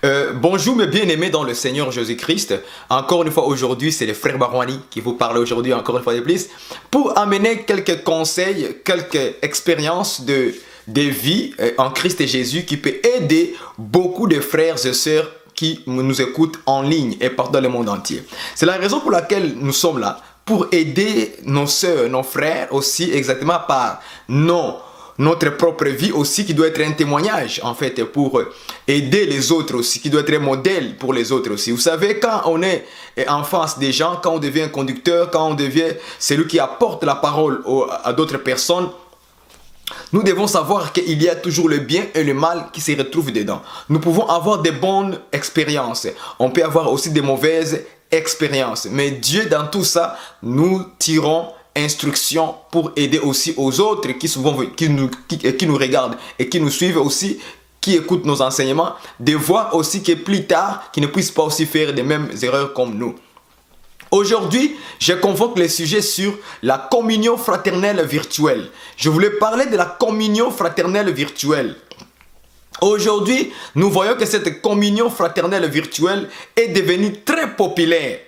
Bonjour mes bien-aimés dans le Seigneur Jésus-Christ. Encore une fois aujourd'hui, c'est le frère Barouani qui vous parle aujourd'hui encore une fois de plus pour amener quelques conseils, quelques expériences de vie en Christ et Jésus qui peut aider beaucoup de frères et sœurs qui nous écoutent en ligne et partout dans le monde entier. C'est la raison pour laquelle nous sommes là, pour aider nos sœurs, nos frères aussi exactement par notre propre vie aussi qui doit être un témoignage en fait pour aider les autres aussi, qui doit être un modèle pour les autres aussi. Vous savez, quand on est en face des gens, quand on devient un conducteur, quand on devient celui qui apporte la parole à d'autres personnes, nous devons savoir qu'il y a toujours le bien et le mal qui se retrouvent dedans. Nous pouvons avoir des bonnes expériences. On peut avoir aussi des mauvaises expériences. Mais Dieu, dans tout ça, nous tirons instruction pour aider aussi aux autres qui nous regardent et qui nous suivent aussi, qui écoutent nos enseignements, de voir aussi que plus tard, qu'ils ne puissent pas aussi faire les mêmes erreurs comme nous. Aujourd'hui, je convoque le sujet sur la communion fraternelle virtuelle. Je voulais parler de la communion fraternelle virtuelle. Aujourd'hui, nous voyons que cette communion fraternelle virtuelle est devenue très populaire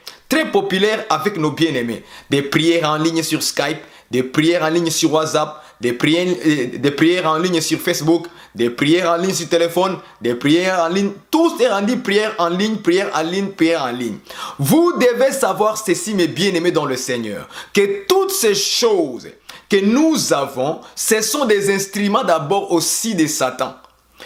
avec nos bien-aimés. Des prières en ligne sur Skype, des prières en ligne sur WhatsApp, des prières en ligne sur Facebook, des prières en ligne sur téléphone, des prières en ligne. Tout est rendu prière en ligne, prière en ligne, prière en ligne. Vous devez savoir ceci, mes bien-aimés dans le Seigneur, que toutes ces choses que nous avons, ce sont des instruments d'abord aussi de Satan.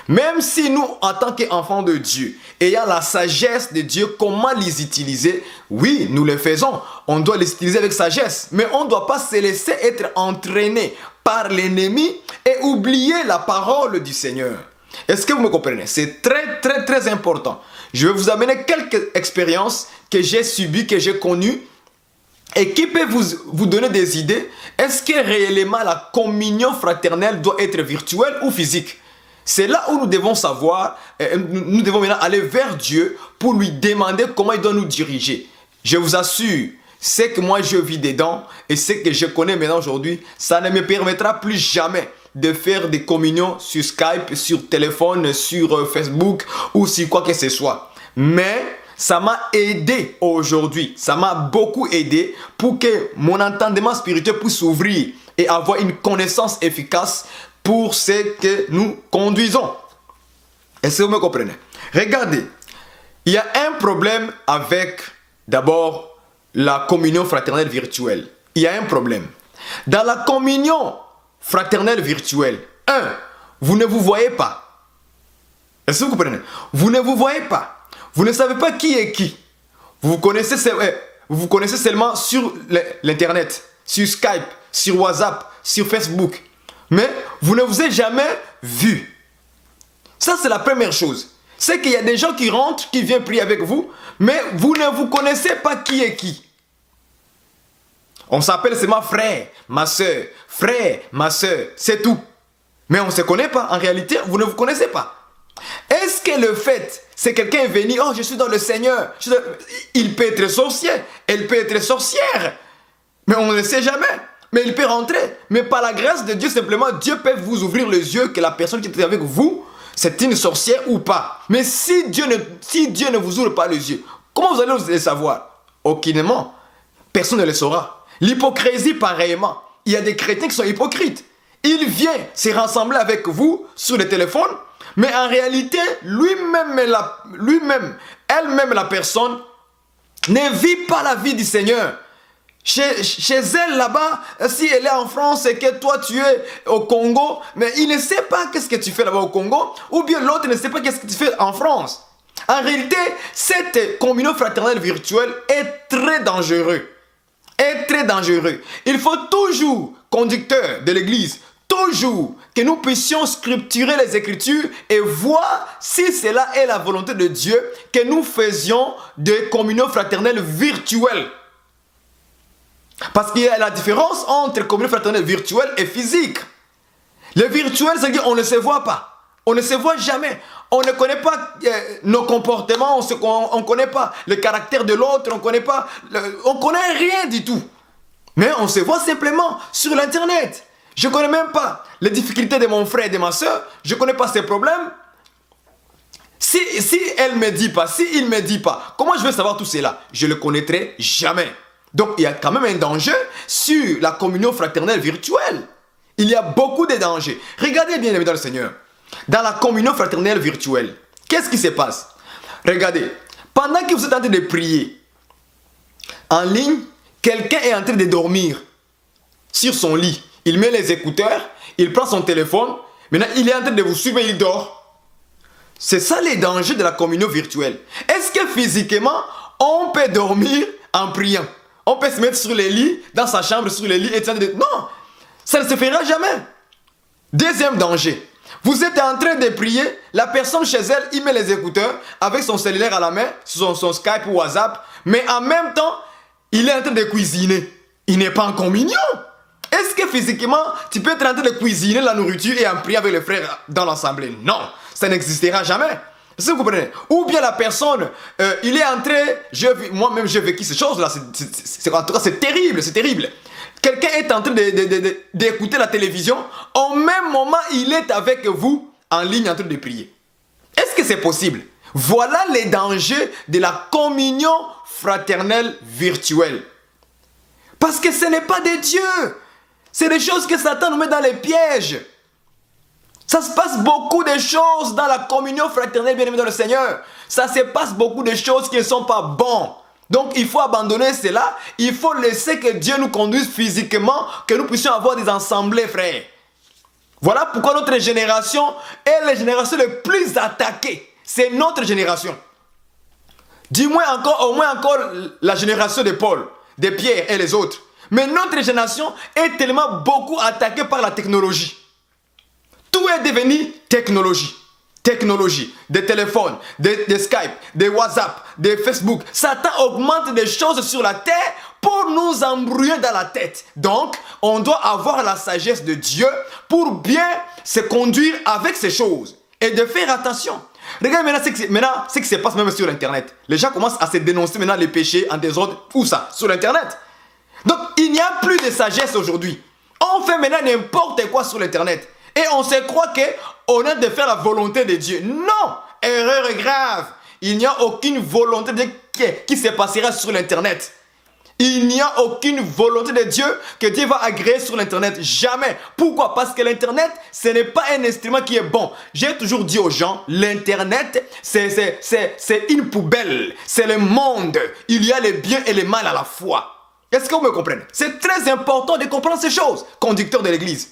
Même si nous, en tant qu'enfants de Dieu, ayant la sagesse de Dieu, comment les utiliser? Oui, nous le faisons. On doit les utiliser avec sagesse. Mais on ne doit pas se laisser être entraîné par l'ennemi et oublier la parole du Seigneur. Est-ce que vous me comprenez? C'est très important. Je vais vous amener quelques expériences que j'ai subies, que j'ai connues et qui peuvent vous donner des idées. Est-ce que réellement la communion fraternelle doit être virtuelle ou physique? C'est là où nous devons savoir, nous devons maintenant aller vers Dieu pour lui demander comment il doit nous diriger. Je vous assure, ce que moi je vis dedans et ce que je connais maintenant aujourd'hui, ça ne me permettra plus jamais de faire des communions sur Skype, sur téléphone, sur Facebook ou sur quoi que ce soit. Mais ça m'a aidé aujourd'hui, ça m'a beaucoup aidé pour que mon entendement spirituel puisse s'ouvrir et avoir une connaissance efficace pour ce que nous conduisons. Est-ce que vous me comprenez? Regardez, il y a un problème avec d'abord la communion fraternelle virtuelle. Il y a un problème. Dans la communion fraternelle virtuelle, vous ne vous voyez pas. Est-ce que vous comprenez? Vous ne vous voyez pas. Vous ne savez pas qui est qui. Vous vous connaissez seulement sur l'internet, sur Skype, sur WhatsApp, sur Facebook. Mais vous ne vous êtes jamais vu. Ça, c'est la première chose. C'est qu'il y a des gens qui rentrent, qui viennent prier avec vous, mais vous ne vous connaissez pas qui est qui. On s'appelle seulement frère, ma soeur, c'est tout. Mais on ne se connaît pas. En réalité, vous ne vous connaissez pas. Est-ce que le fait, c'est quelqu'un est venu, oh, je suis dans le Seigneur. Il peut être sorcier, elle peut être sorcière. Mais on ne le sait jamais. Mais il peut rentrer. Mais par la grâce de Dieu, simplement, Dieu peut vous ouvrir les yeux que la personne qui est avec vous, c'est une sorcière ou pas. Mais si Dieu ne vous ouvre pas les yeux, comment vous allez le savoir? Aucunement. Personne ne le saura. L'hypocrisie, pareillement. Il y a des chrétiens qui sont hypocrites. Il vient se rassembler avec vous sur le téléphone, mais en réalité, elle-même, la personne, ne vit pas la vie du Seigneur. Chez elle là-bas, si elle est en France et que toi tu es au Congo, mais il ne sait pas qu'est-ce que tu fais là-bas au Congo, ou bien l'autre ne sait pas qu'est-ce que tu fais en France. En réalité, cette communion fraternelle virtuelle est très dangereuse. Il faut toujours, conducteur de l'église, toujours que nous puissions scripturer les Écritures et voir si cela est la volonté de Dieu que nous faisions des communions fraternelles virtuelles. Parce qu'il y a la différence entre communion fraternelle virtuelle et physique. Le virtuel, c'est qu'on ne se voit pas. On ne se voit jamais. On ne connaît pas nos comportements, on ne connaît pas le caractère de l'autre, on ne connaît rien du tout. Mais on se voit simplement sur l'internet. Je ne connais même pas les difficultés de mon frère et de ma soeur. Je ne connais pas ses problèmes. Si elle me dit pas, si il me dit pas, comment je vais savoir tout cela? Je le connaîtrai jamais. Donc il y a quand même un danger sur la communion fraternelle virtuelle. Il y a beaucoup de dangers. Regardez bien, amis dans le Seigneur. Dans la communion fraternelle virtuelle, qu'est-ce qui se passe? Regardez, pendant que vous êtes en train de prier, en ligne, quelqu'un est en train de dormir sur son lit. Il met les écouteurs, il prend son téléphone, maintenant il est en train de vous suivre et il dort. C'est ça les dangers de la communion virtuelle. Est-ce que physiquement, on peut dormir en priant? On peut se mettre sur les lits, dans sa chambre, sur les lits, et non, ça ne se fera jamais. Deuxième danger. Vous êtes en train de prier, la personne chez elle, il met les écouteurs avec son cellulaire à la main, son Skype ou WhatsApp, mais en même temps, il est en train de cuisiner. Il n'est pas en communion. Est-ce que physiquement, tu peux être en train de cuisiner la nourriture et en prier avec les frères dans l'assemblée? Non, ça n'existera jamais. Est-ce que vous comprenez? Ou bien la personne, il est en train, moi-même j'ai vécu ces choses-là, en tout cas c'est terrible, c'est terrible. Quelqu'un est en train d'écouter la télévision, au même moment il est avec vous en ligne en train de prier. Est-ce que c'est possible? Voilà les dangers de la communion fraternelle virtuelle. Parce que ce n'est pas de Dieu. C'est des choses que Satan nous met dans les pièges. Ça se passe beaucoup de choses dans la communion fraternelle, bien aimé dans le Seigneur. Ça se passe beaucoup de choses qui ne sont pas bonnes. Donc il faut abandonner cela. Il faut laisser que Dieu nous conduise physiquement, que nous puissions avoir des assemblées, frères. Voilà pourquoi notre génération est la génération la plus attaquée. C'est notre génération. Du moins encore, au moins encore la génération de Paul, de Pierre et les autres. Mais notre génération est tellement beaucoup attaquée par la technologie. Tout est devenu technologie. Technologie, des téléphones, des Skype, des WhatsApp, des Facebook. Satan augmente des choses sur la terre pour nous embrouiller dans la tête. Donc, on doit avoir la sagesse de Dieu pour bien se conduire avec ces choses et de faire attention. Regardez maintenant ce qui se passe même sur Internet. Les gens commencent à se dénoncer maintenant les péchés en désordre. Où ça? Sur Internet. Donc, il n'y a plus de sagesse aujourd'hui. On fait maintenant n'importe quoi sur Internet. Et on se croit qu'on a de faire la volonté de Dieu. Non! Erreur grave. Il n'y a aucune volonté de Dieu qui se passera sur l'Internet. Il n'y a aucune volonté de Dieu que Dieu va agréer sur l'Internet. Jamais. Pourquoi? Parce que l'Internet, ce n'est pas un instrument qui est bon. J'ai toujours dit aux gens, l'Internet, c'est une poubelle. C'est le monde. Il y a le bien et le mal à la fois. Est-ce que vous me comprenez? C'est très important de comprendre ces choses, conducteur de l'Église.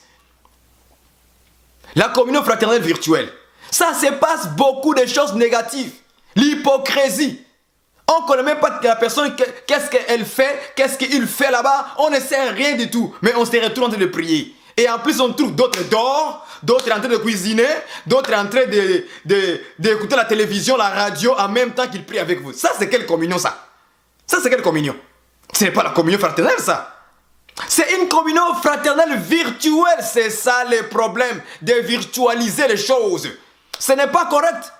La communion fraternelle virtuelle, ça se passe beaucoup de choses négatives. L'hypocrisie. On ne connaît même pas la personne, qu'est-ce qu'elle fait, qu'est-ce qu'il fait là-bas. On ne sait rien du tout, mais on se retrouve en train de prier. Et en plus, on trouve d'autres dehors, d'autres en train de cuisiner, d'autres en train d'écouter la télévision, la radio, en même temps qu'ils prient avec vous. Ça, c'est quelle communion, ça? Ça, c'est quelle communion? Ce n'est pas la communion fraternelle, ça. C'est une communion fraternelle virtuelle. C'est ça le problème, de virtualiser les choses. Ce n'est pas correct.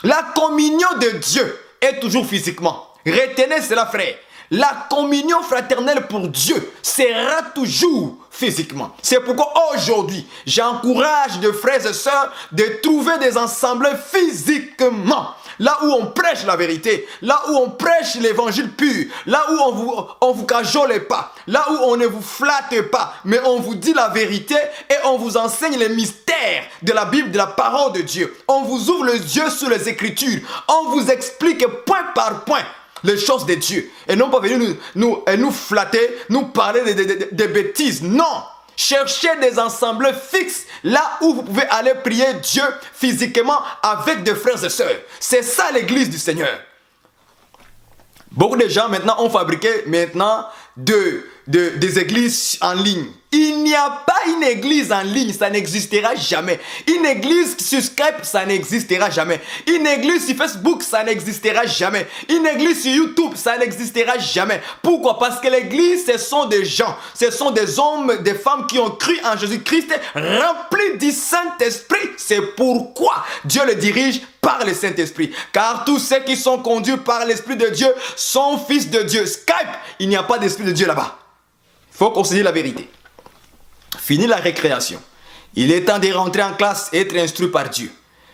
La communion de Dieu est toujours physiquement. Retenez cela, frère. La communion fraternelle pour Dieu sera toujours physiquement. C'est pourquoi aujourd'hui, j'encourage les frères et sœurs de trouver des assemblées physiquement. Là où on prêche la vérité, là où on prêche l'évangile pur, là où on vous cajole pas, là où on ne vous flatte pas, mais on vous dit la vérité et on vous enseigne les mystères de la Bible, de la parole de Dieu. On vous ouvre les yeux sur les Écritures, on vous explique point par point les choses de Dieu. Et non pas venir nous flatter, nous parler de bêtises. Non! Cherchez des assemblées fixes là où vous pouvez aller prier Dieu physiquement avec des frères et sœurs. C'est ça l'église du Seigneur. Beaucoup de gens maintenant ont fabriqué maintenant des églises en ligne. Il n'y a pas une église en ligne, ça n'existera jamais. Une église sur Skype, ça n'existera jamais. Une église sur Facebook, ça n'existera jamais. Une église sur YouTube, ça n'existera jamais. Pourquoi? Parce que l'église, ce sont des gens, ce sont des hommes, des femmes qui ont cru en Jésus-Christ, remplis du Saint-Esprit. C'est pourquoi Dieu le dirige par le Saint-Esprit. Car tous ceux qui sont conduits par l'Esprit de Dieu sont fils de Dieu. Skype, il n'y a pas d'Esprit de Dieu là-bas. Il faut qu'on se dise la vérité. Fini la récréation. Il est temps de rentrer en classe et être instruit par Dieu.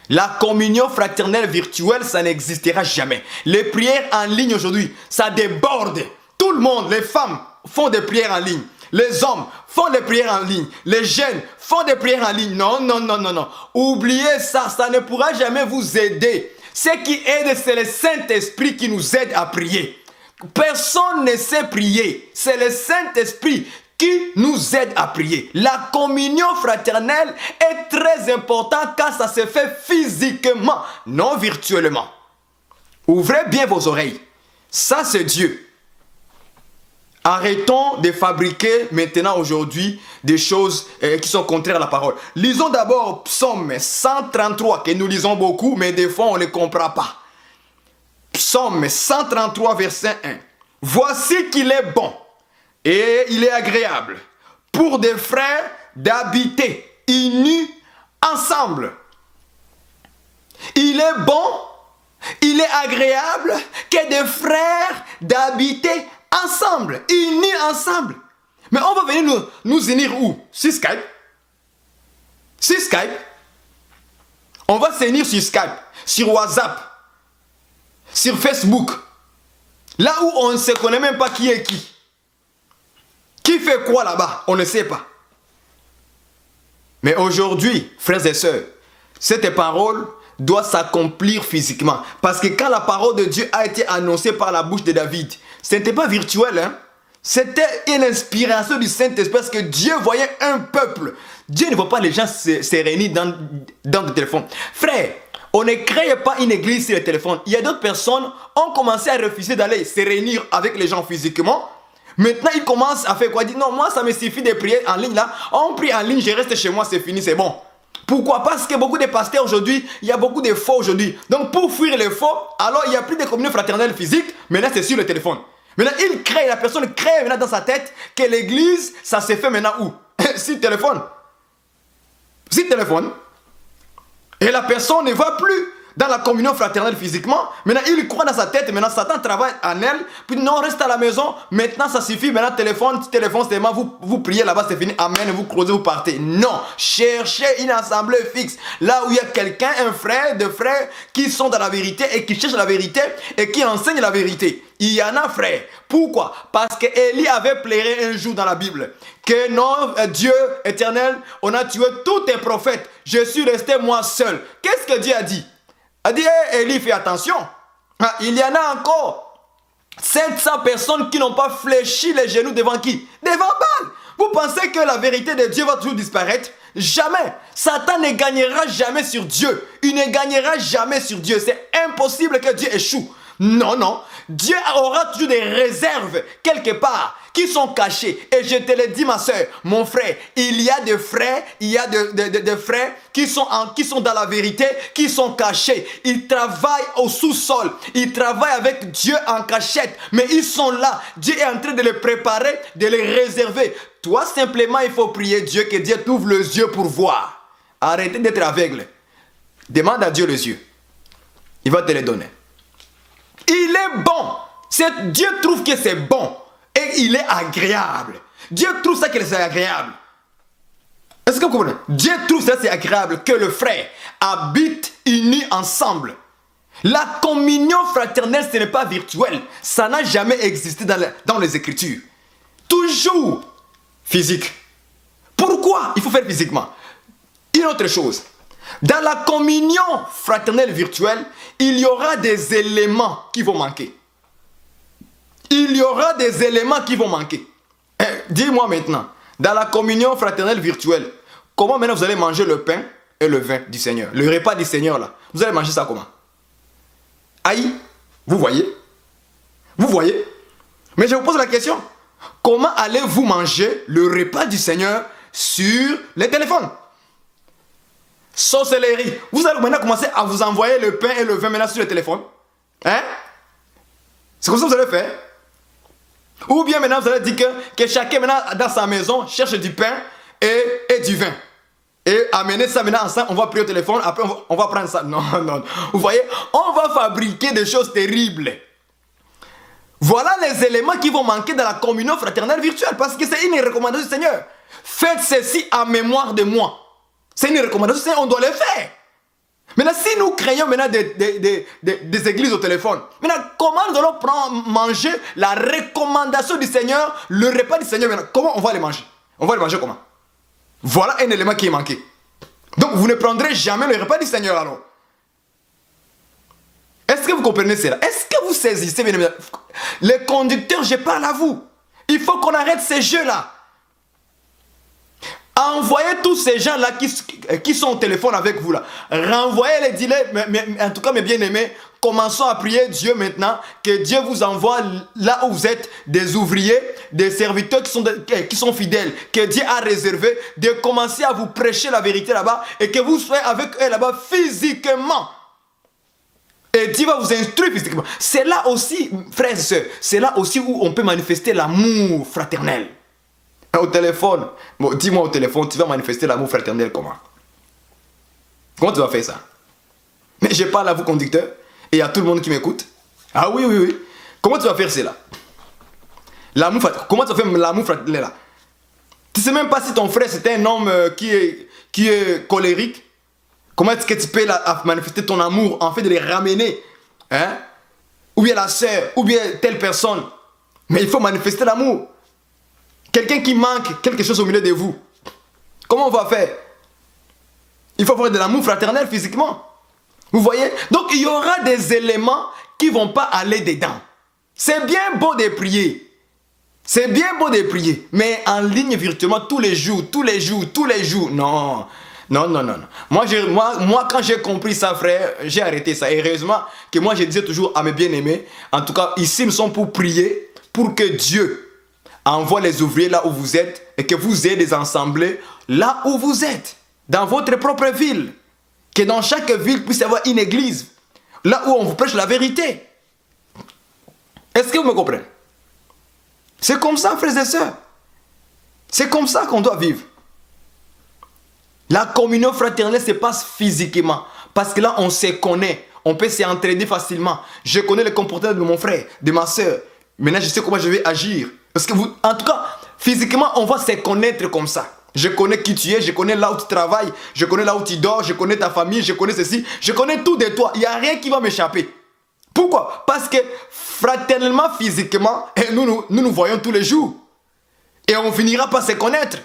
La communion fraternelle virtuelle, ça n'existera jamais. Les prières en ligne aujourd'hui, ça déborde. Tout le monde, les femmes font des prières en ligne. Les hommes font des prières en ligne. Les jeunes font des prières en ligne. Non, non, non, non, non. Oubliez ça, ça ne pourra jamais vous aider. Ce qui aide, c'est le Saint-Esprit qui nous aide à prier. Personne ne sait prier. C'est le Saint-Esprit qui nous aide à prier. La communion fraternelle est très importante car ça se fait physiquement, non virtuellement. Ouvrez bien vos oreilles. Ça, c'est Dieu. Arrêtons de fabriquer maintenant aujourd'hui des choses qui sont contraires à la parole. Lisons d'abord Psaume 133 que nous lisons beaucoup mais des fois on ne les comprend pas. Psaume 133 verset 1. Voici qu'il est bon et il est agréable pour des frères d'habiter unis ensemble. Il est bon, il est agréable que des frères d'habiter ensemble, unis ensemble. Mais on va venir nous unir où? Sur Skype. Sur Skype. On va s'unir sur Skype, sur WhatsApp, sur Facebook. Là où on ne se connaît même pas qui est qui. Qui fait quoi là-bas? On ne sait pas. Mais aujourd'hui, frères et sœurs, cette parole doit s'accomplir physiquement. Parce que quand la parole de Dieu a été annoncée par la bouche de David, ce n'était pas virtuel, hein? C'était une inspiration du Saint-Esprit parce que Dieu voyait un peuple. Dieu ne voit pas les gens se réunir dans le téléphone. Frère, on ne crée pas une église sur le téléphone. Il y a d'autres personnes qui ont commencé à refuser d'aller se réunir avec les gens physiquement. Maintenant, ils commencent à faire quoi? Ils disent non, moi ça me suffit de prier en ligne là. On prie en ligne, je reste chez moi, c'est fini, c'est bon. Pourquoi? Parce que beaucoup de pasteurs aujourd'hui, il y a beaucoup de faux aujourd'hui. Donc pour fuir les faux, alors il n'y a plus de communion fraternelle physique, mais là c'est sur le téléphone. Maintenant, la personne crée maintenant dans sa tête que l'église, ça se fait maintenant où? Sur le téléphone. Sur le téléphone. Et la personne ne va plus dans la communion fraternelle physiquement. Maintenant, il croit dans sa tête. Maintenant, Satan travaille en elle. Puis non, reste à la maison. Maintenant, ça suffit. Maintenant, téléphone, seulement vous priez là-bas, c'est fini. Amen. Vous closez, vous partez. Non. Cherchez une assemblée fixe. Là où il y a quelqu'un, un frère, deux frères qui sont dans la vérité et qui cherchent la vérité et qui enseignent la vérité. Il y en a, frère. Pourquoi? Parce que Élie avait pleuré un jour dans la Bible que non, Dieu éternel, on a tué tous tes prophètes. Je suis resté moi seul. Qu'est-ce que Dieu a dit? Il a dit, hey, Élie, fais attention. Il y en a encore 700 personnes qui n'ont pas fléchi les genoux devant qui? Devant Baal. Vous pensez que la vérité de Dieu va toujours disparaître? Jamais. Satan ne gagnera jamais sur Dieu. Il ne gagnera jamais sur Dieu. C'est impossible que Dieu échoue. Non, non. Dieu aura toujours des réserves quelque part qui sont cachées. Et je te le dis, ma soeur, mon frère, il y a des frères, des frères qui sont dans la vérité, qui sont cachés. Ils travaillent au sous-sol. Ils travaillent avec Dieu en cachette. Mais ils sont là. Dieu est en train de les préparer, de les réserver. Toi, simplement, il faut prier Dieu, que Dieu t'ouvre les yeux pour voir. Arrêtez d'être aveugle. Demande à Dieu les yeux. Il va te les donner. Il est bon. Dieu trouve que c'est bon. Et il est agréable. Dieu trouve ça que c'est agréable. Est-ce que vous comprenez? Dieu trouve ça c'est agréable que le frère habite unis ensemble. La communion fraternelle, ce n'est pas virtuel. Ça n'a jamais existé dans les Écritures. Toujours physique. Pourquoi il faut faire physiquement? Une autre chose. Dans la communion fraternelle virtuelle, il y aura des éléments qui vont manquer. Il y aura des éléments qui vont manquer. Dis-moi maintenant, dans la communion fraternelle virtuelle, comment maintenant vous allez manger le pain et le vin du Seigneur? Le repas du Seigneur là, vous allez manger ça comment? Aïe, vous voyez? Vous voyez? Mais je vous pose la question, comment allez-vous manger le repas du Seigneur sur les téléphones? Sorcellerie. Vous allez maintenant commencer à vous envoyer le pain et le vin maintenant sur le téléphone. Hein? C'est comme ça que vous allez faire. Ou bien maintenant vous allez dire que chacun maintenant dans sa maison cherche du pain et du vin. Et amener ça maintenant ensemble, on va prier au téléphone, après on va prendre ça. Non, non. Vous voyez, on va fabriquer des choses terribles. Voilà les éléments qui vont manquer dans la communion fraternelle virtuelle. Parce que c'est une recommandation du Seigneur. Faites ceci en mémoire de moi. C'est une recommandation, on doit le faire. Maintenant, si nous créons maintenant des églises au téléphone, maintenant, comment nous allons manger la recommandation du Seigneur, le repas du Seigneur maintenant? Comment on va les manger? On va les manger comment? Voilà un élément qui est manqué. Donc, vous ne prendrez jamais le repas du Seigneur alors. Est-ce que vous comprenez cela? Est-ce que vous saisissez bien évidemment? Les conducteurs, je parle à vous. Il faut qu'on arrête ces jeux-là. Envoyez tous ces gens-là qui sont au téléphone avec vous là. Renvoyez-les, dis-les, mais en tout cas mes bien-aimés, commençons à prier Dieu maintenant, que Dieu vous envoie là où vous êtes des ouvriers, des serviteurs qui sont fidèles, que Dieu a réservé, de commencer à vous prêcher la vérité là-bas et que vous soyez avec eux là-bas physiquement. Et Dieu va vous instruire physiquement. C'est là aussi, frères et sœurs, c'est là aussi où on peut manifester l'amour fraternel. Au téléphone, bon, dis-moi au téléphone, tu vas manifester l'amour fraternel comment? Comment tu vas faire ça? Mais je parle à vous conducteurs et à tout le monde qui m'écoute. Ah oui, oui, oui. Comment tu vas faire cela? L'amour fraternel. Comment tu vas faire l'amour fraternel là? Tu sais même pas si ton frère c'est un homme qui est colérique. Comment est-ce que tu peux manifester ton amour en fait de les ramener? Hein? Ou bien la sœur, ou bien telle personne. Mais il faut manifester l'amour. Quelqu'un qui manque quelque chose au milieu de vous. Comment on va faire? Il faut avoir de l'amour fraternel physiquement. Vous voyez? Donc il y aura des éléments qui ne vont pas aller dedans. C'est bien beau de prier. C'est bien beau de prier. Mais en ligne virtuellement tous les jours. Non. Non, non, non. Moi, quand j'ai compris ça, frère, j'ai arrêté ça. Et heureusement que moi, je disais toujours à mes bien-aimés, en tout cas, ici, nous sommes pour prier pour que Dieu envoie les ouvriers là où vous êtes et que vous ayez des assemblées là où vous êtes, dans votre propre ville. Que dans chaque ville puisse y avoir une église, là où on vous prêche la vérité. Est-ce que vous me comprenez? C'est comme ça, frères et sœurs. C'est comme ça qu'on doit vivre. La communion fraternelle se passe physiquement. Parce que là, on se connaît. On peut s'entraider facilement. Je connais le comportement de mon frère, de ma soeur. Maintenant, je sais comment je vais agir. Parce que vous, en tout cas, physiquement, on va se connaître comme ça. Je connais qui tu es, je connais là où tu travailles, je connais là où tu dors, je connais ta famille, je connais ceci. Je connais tout de toi. Il n'y a rien qui va m'échapper. Pourquoi? Parce que fraternellement, physiquement, nous voyons tous les jours. Et on finira par se connaître.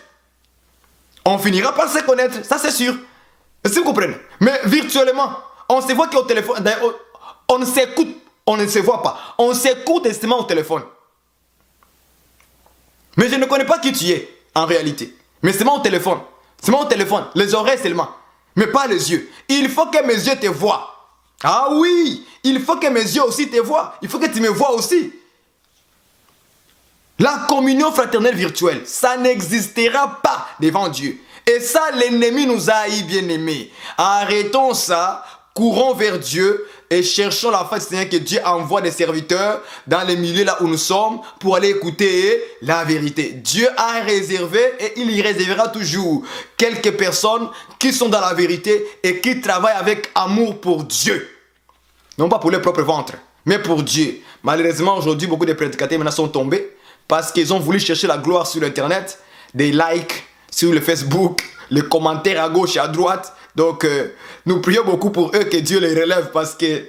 On finira par se connaître, ça c'est sûr. Est-ce que vous comprenez? Mais virtuellement, on se voit qu'au téléphone, on s'écoute, on ne se voit pas. On s'écoute seulement au téléphone. Mais je ne connais pas qui tu es, en réalité. Mais seulement au téléphone. Seulement au téléphone, les oreilles seulement. Mais pas les yeux. Il faut que mes yeux te voient. Ah oui, il faut que mes yeux aussi te voient. Il faut que tu me vois aussi. La communion fraternelle virtuelle, ça n'existera pas devant Dieu. Et ça, l'ennemi nous a haïs, bien-aimés. Arrêtons ça, courons vers Dieu et cherchons la face du Seigneur, que Dieu envoie des serviteurs dans les milieux là où nous sommes pour aller écouter la vérité. Dieu a réservé et il y réservera toujours quelques personnes qui sont dans la vérité et qui travaillent avec amour pour Dieu. Non pas pour leur propre ventre, mais pour Dieu. Malheureusement, aujourd'hui, beaucoup de prédicateurs maintenant sont tombés parce qu'ils ont voulu chercher la gloire sur l'internet, des likes sur le Facebook, les commentaires à gauche et à droite. Donc, nous prions beaucoup pour eux, que Dieu les relève, parce que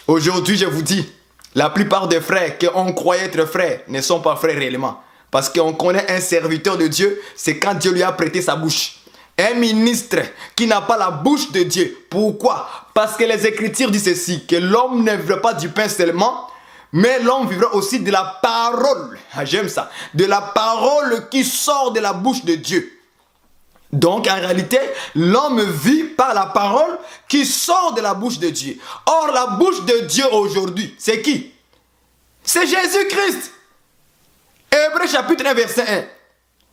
aujourd'hui, je vous dis, la plupart des frères qu'on croyait être frères ne sont pas frères réellement. Parce qu'on connaît un serviteur de Dieu, c'est quand Dieu lui a prêté sa bouche. Un ministre qui n'a pas la bouche de Dieu. Pourquoi? Parce que les Écritures disent ceci, que l'homme ne vivra pas du pain seulement, mais l'homme vivra aussi de la parole. Ah, j'aime ça. De la parole qui sort de la bouche de Dieu. Donc en réalité, l'homme vit par la parole qui sort de la bouche de Dieu. Or la bouche de Dieu aujourd'hui, c'est qui? C'est Jésus-Christ. Hébreux chapitre 1 verset 1.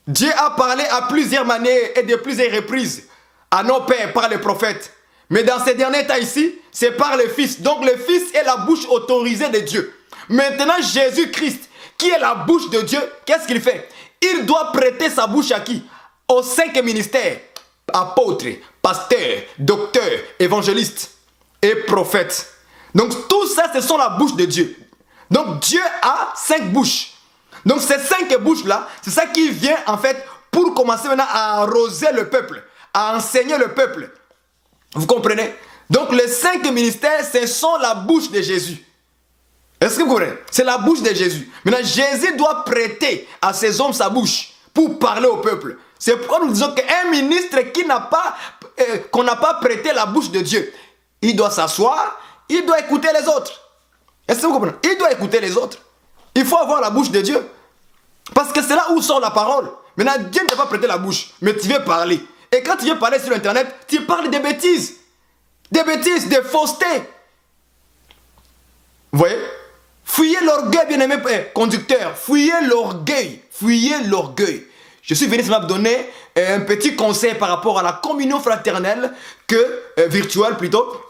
Dieu a parlé à plusieurs manières et de plusieurs reprises à nos pères par les prophètes. Mais dans ces derniers temps ici, c'est par le Fils. Donc le Fils est la bouche autorisée de Dieu. Maintenant Jésus-Christ, qui est la bouche de Dieu, qu'est-ce qu'il fait? Il doit prêter sa bouche à qui? Aux 5 ministères, apôtres, pasteurs, docteurs, évangélistes et prophètes. Donc tout ça, ce sont la bouche de Dieu. Donc Dieu a 5 bouches. Donc ces 5 bouches-là, c'est ça qui vient en fait pour commencer maintenant à arroser le peuple, à enseigner le peuple. Vous comprenez? Donc les 5 ministères, ce sont la bouche de Jésus. Est-ce que vous comprenez? C'est la bouche de Jésus. Maintenant, Jésus doit prêter à ces hommes sa bouche pour parler au peuple. C'est pourquoi nous disons qu'un ministre qu'on n'a pas prêté la bouche de Dieu, il doit s'asseoir, il doit écouter les autres. Est-ce que vous comprenez? Il doit écouter les autres. Il faut avoir la bouche de Dieu. Parce que c'est là où sort la parole. Maintenant, Dieu ne t'a pas prêté la bouche, mais tu veux parler. Et quand tu veux parler sur Internet, tu parles des bêtises. Des bêtises, des faussetés. Vous voyez? Fuyez l'orgueil, bien-aimé conducteur. Fuyez l'orgueil. Fuyez l'orgueil. Je suis venu me donner un petit conseil par rapport à la communion fraternelle, virtuelle plutôt.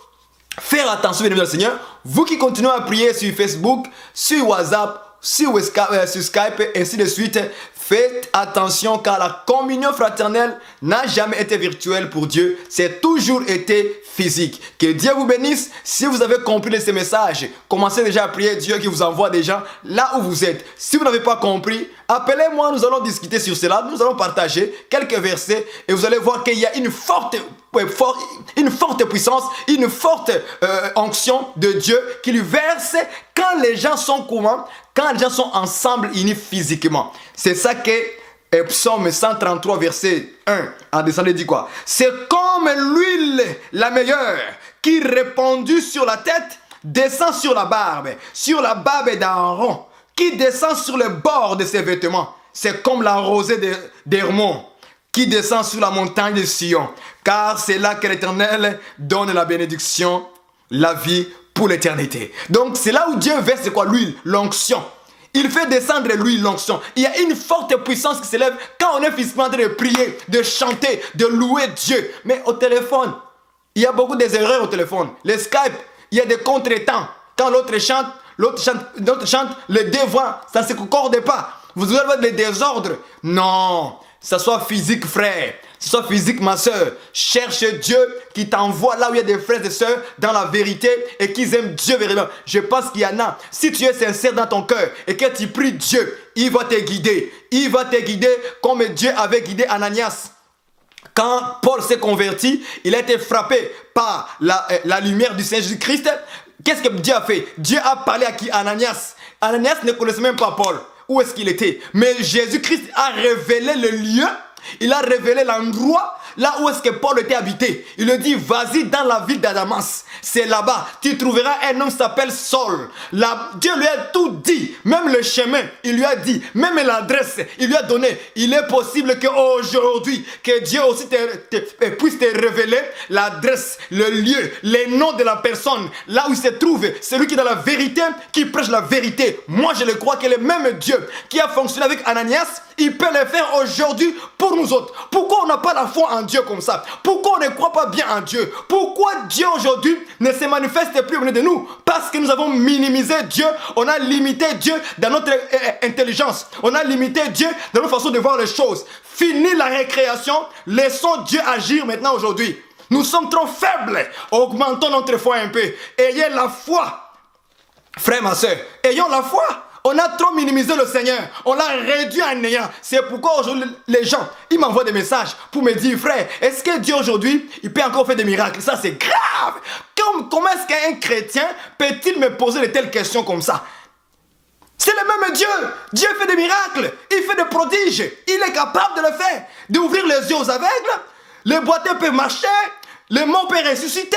Faire attention, bien-aimé du Seigneur. Vous qui continuez à prier sur Facebook, sur WhatsApp, sur Skype, et ainsi de suite, faites attention car la communion fraternelle n'a jamais été virtuelle pour Dieu, c'est toujours été physique. Que Dieu vous bénisse. Si vous avez compris de ces messages, commencez déjà à prier Dieu qui vous envoie des gens là où vous êtes. Si vous n'avez pas compris, appelez-moi, nous allons discuter sur cela, nous allons partager quelques versets et vous allez voir qu'il y a une forte puissance, une forte onction de Dieu qui lui verse quand les gens sont comment? Quand les gens sont ensemble, unis physiquement. C'est ça que Psaume 133, verset 1 en descendant dit quoi? C'est comme l'huile la meilleure qui répandue sur la tête descend sur la barbe d'Aaron, qui descend sur le bord de ses vêtements. C'est comme la rosée d'Hermon qui descend sur la montagne de Sion, car c'est là que l'Éternel donne la bénédiction, la vie pour l'éternité. Donc c'est là où Dieu verse quoi? L'huile, l'onction. Il fait descendre l'huile, l'onction. Il y a une forte puissance qui s'élève quand on est physiquement en train de prier, de chanter, de louer Dieu. Mais au téléphone, il y a beaucoup d'erreurs au téléphone. Les Skype, il y a des contretemps. Quand l'autre chante, les deux voix, ça ne se concorde pas. Vous avez des désordres. Non, ça soit physique, frère. Que ce soit physique, ma soeur, cherche Dieu qui t'envoie là où il y a des frères et sœurs dans la vérité et qui aiment Dieu véritablement. Je pense qu'il y en a. Si tu es sincère dans ton cœur et que tu pries Dieu, il va te guider. Il va te guider comme Dieu avait guidé Ananias. Quand Paul s'est converti, il a été frappé par la lumière du Seigneur Jésus-Christ. Qu'est-ce que Dieu a fait? Dieu a parlé à qui? Ananias. Ananias ne connaissait même pas Paul. Où est-ce qu'il était? Mais Jésus-Christ a révélé le lieu. Il a révélé l'endroit là où est-ce que Paul était habité. Il lui dit, vas-y dans la ville d'Adamas. C'est là-bas. Tu trouveras un homme qui s'appelle Saul. Dieu lui a tout dit. Même le chemin, il lui a dit. Même l'adresse, il lui a donné. Il est possible qu'aujourd'hui, que Dieu aussi puisse te révéler l'adresse, le lieu, les noms de la personne. Là où il se trouve. Celui qui est dans la vérité, qui prêche la vérité. Moi, je le crois que le même Dieu qui a fonctionné avec Ananias, il peut le faire aujourd'hui pour nous autres. Pourquoi on n'a pas la foi en Dieu comme ça? Pourquoi on ne croit pas bien en Dieu? Pourquoi Dieu aujourd'hui ne se manifeste plus au milieu de nous? Parce que nous avons minimisé Dieu, on a limité Dieu dans notre intelligence, on a limité Dieu dans notre façon de voir les choses. Fini la récréation, laissons Dieu agir maintenant aujourd'hui. Nous sommes trop faibles, augmentons notre foi un peu. Ayez la foi, frère, ma soeur, ayons la foi. On a trop minimisé le Seigneur. On l'a réduit à néant. C'est pourquoi aujourd'hui, les gens, ils m'envoient des messages pour me dire, frère, est-ce que Dieu aujourd'hui, il peut encore faire des miracles? Ça, c'est grave. Comment est-ce qu'un chrétien peut-il me poser de telles questions comme ça? C'est le même Dieu. Dieu fait des miracles. Il fait des prodiges. Il est capable de le faire. D'ouvrir les yeux aux aveugles. Les boiteux peuvent marcher. Les morts peuvent ressusciter.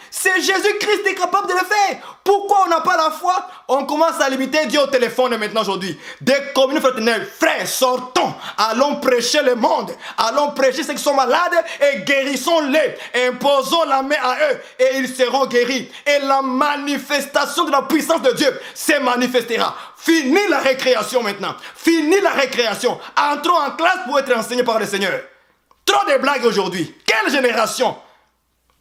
C'est Jésus-Christ qui est capable de le faire. Pourquoi on n'a pas la foi? On commence à limiter Dieu au téléphone maintenant aujourd'hui. Des communes fraternelles. Frères, sortons. Allons prêcher le monde. Allons prêcher ceux qui sont malades et guérissons-les. Imposons la main à eux et ils seront guéris. Et la manifestation de la puissance de Dieu se manifestera. Fini la récréation maintenant. Fini la récréation. Entrons en classe pour être enseignés par le Seigneur. Trop de blagues aujourd'hui. Quelle génération?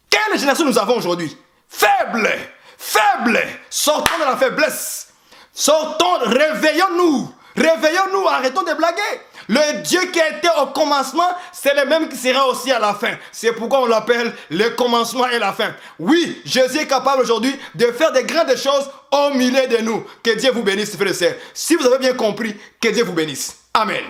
Quelle génération nous avons aujourd'hui? Faible, faible. Sortons de la faiblesse. Sortons, réveillons-nous. Réveillons-nous, arrêtons de blaguer. Le Dieu qui a été au commencement, c'est le même qui sera aussi à la fin. C'est pourquoi on l'appelle le commencement et la fin. Oui, Jésus est capable aujourd'hui de faire des grandes choses au milieu de nous. Que Dieu vous bénisse, frères et sœurs. Si vous avez bien compris, que Dieu vous bénisse. Amen.